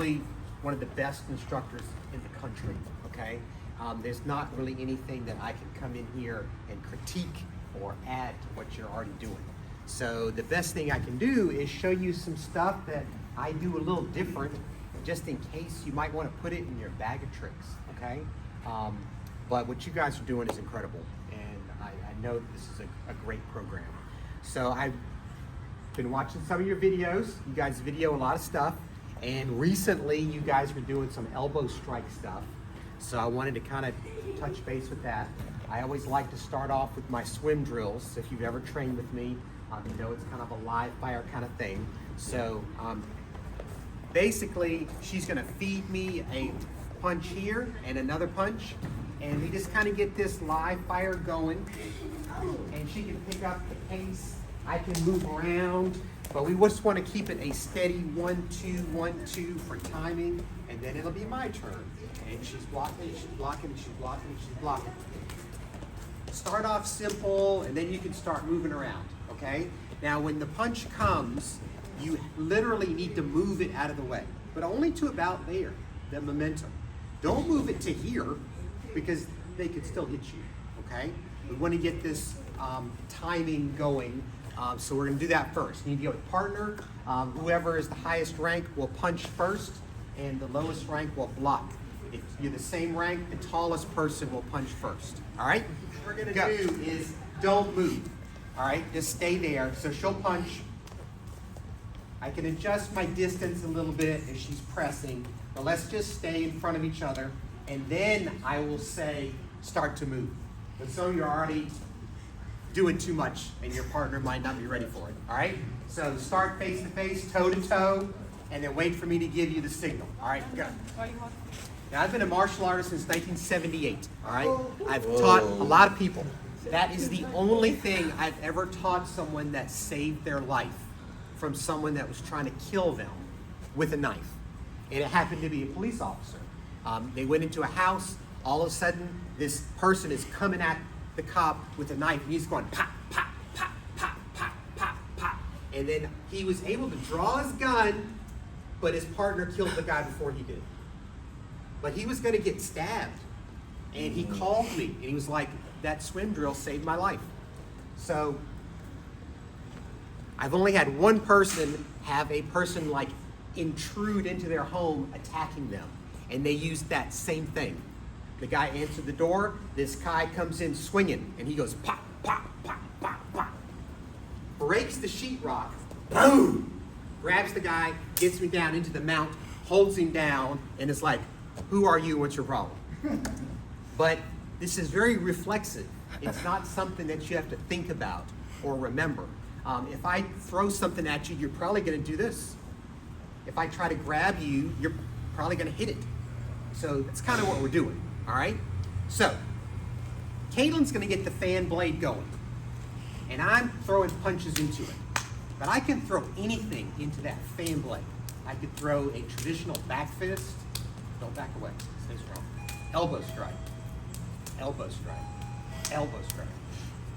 probably one of the best instructors in the country, okay? There's not really anything that I can come in here and critique or add to what you're already doing. So the best thing I can do is show you some stuff that I do a little different, just in case you might want to put it in your bag of tricks, okay? But what you guys are doing is incredible, and I know this is a great program. So I've been watching some of your videos. You guys video a lot of stuff, and recently you guys were doing some elbow strike stuff. So I wanted to kind of touch base with that. I always like to start off with my swim drills. If you've ever trained with me, you know it's kind of a live fire kind of thing. So basically, she's gonna feed me a punch here and another punch, and we just kind of get this live fire going, and she can pick up the pace. I can move around, but we just want to keep it a steady 1, 2, 1, 2 for timing, and then it'll be my turn. And she's blocking, she's blocking, she's blocking, she's blocking. Start off simple, and then you can start moving around, okay? Now, when the punch comes, you literally need to move it out of the way, but only to about there, the momentum. Don't move it to here, because they could still hit you, okay? We want to get this timing going, so we're going to do that first. You need to go with partner. Whoever is the highest rank will punch first, and the lowest rank will block. If you're the same rank, the tallest person will punch first, all right? What we're going to do is don't move, all right? Just stay there. So she'll punch. I can adjust my distance a little bit if she's pressing, but let's just stay in front of each other, and then I will say, start to move. But so you're already doing too much, and your partner might not be ready for it, all right? So start face to face, toe to toe, and then wait for me to give you the signal, all right? Go. Now, I've been a martial artist since 1978, all right? I've taught a lot of people. That is the only thing I've ever taught someone that saved their life from someone that was trying to kill them with a knife. And it happened to be a police officer. They went into a house, all of a sudden, this person is coming at the cop with a knife, and he's going pop, pop, pop, pop, pop, pop, pop. And then he was able to draw his gun, but his partner killed the guy before he did. But he was gonna get stabbed. And he called me, and he was like, that swim drill saved my life. So I've only had one person have a person like intrude into their home attacking them. And they used that same thing. The guy answered the door, this guy comes in swinging, and he goes pop, pop, pop, pop, pop. Breaks the sheetrock, boom! Grabs the guy, gets me down into the mount, holds him down, and is like, who are you, what's your problem? But this is very reflexive. It's not something that you have to think about or remember. If I throw something at you, you're probably gonna do this. If I try to grab you, you're probably gonna hit it. So that's kind of what we're doing, all right? So, Caitlin's gonna get the fan blade going, and I'm throwing punches into it. But I can throw anything into that fan blade. I could throw a traditional back fist. Don't back away, stay strong. Elbow strike, elbow strike, elbow strike.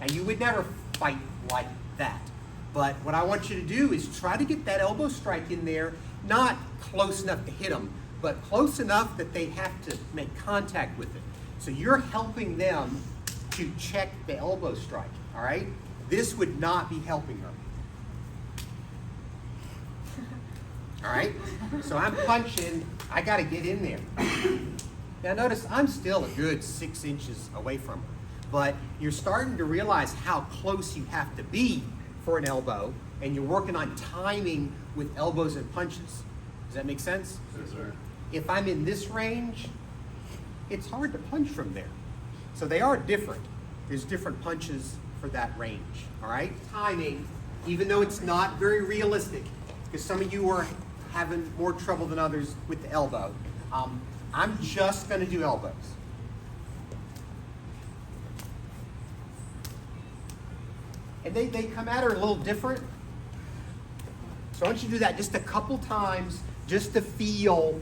Now you would never fight like that, but what I want you to do is try to get that elbow strike in there, not close enough to hit them, but close enough that they have to make contact with it. So you're helping them to check the elbow strike, all right? This would not be helping her. All right, so I'm punching, I gotta get in there. Now notice, I'm still a good 6 inches away from her, but you're starting to realize how close you have to be for an elbow, and you're working on timing with elbows and punches. Does that make sense? Yes, sir. If I'm in this range, it's hard to punch from there. So they are different. There's different punches for that range, all right? Timing, even though it's not very realistic, because some of you are having more trouble than others with the elbow. I'm just gonna do elbows. And they come at her a little different. So I want you to do that just a couple times, just to feel,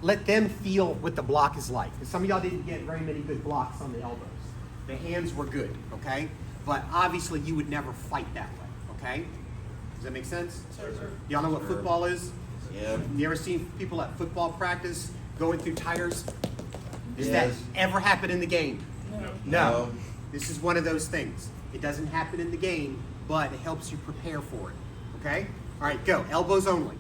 let them feel what the block is like. Because some of y'all didn't get very many good blocks on the elbows. The hands were good, okay? But obviously you would never fight that way, okay? Does that make sense? Sir. Y'all know what football is? Yeah. You ever seen people at football practice going through tires? Does Yes. that ever happen in the game? No. No. This is one of those things. It doesn't happen in the game, but it helps you prepare for it. Okay? All right, go. Elbows only.